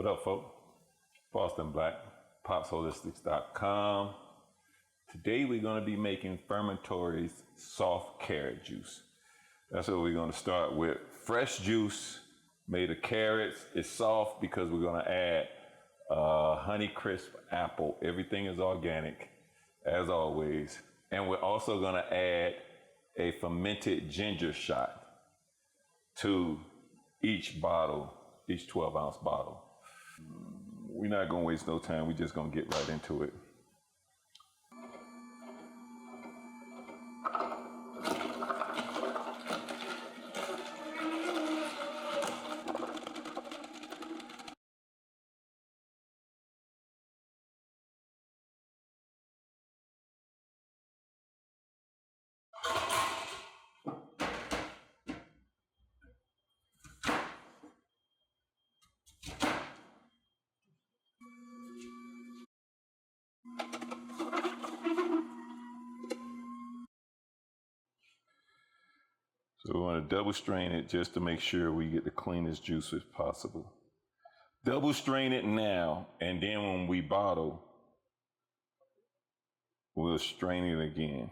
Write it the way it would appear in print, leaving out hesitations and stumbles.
What up, folks? Boston Black, popsholistics.com. Today we're going to be making Fermentery's soft carrot juice. That's what we're going to start with. Fresh juice made of carrots. It's soft because we're going to add honey crisp apple. Everything is organic, as always. And we're also going to add a fermented ginger shot to each bottle, each 12-ounce bottle. We're not going to waste no time. We're just going to get right into it. So we want to double strain it just to make sure we get the cleanest juice as possible. Double strain it now, and then when we bottle, we'll strain it again.